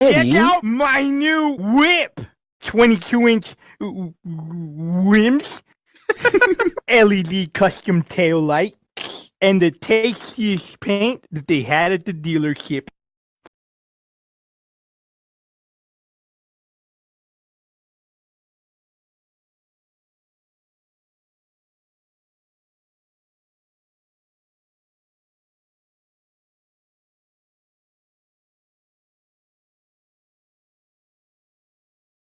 Check Eddie? out my new whip! 22-inch rims, LED custom tail lights, and the tastiest paint that they had at the dealership.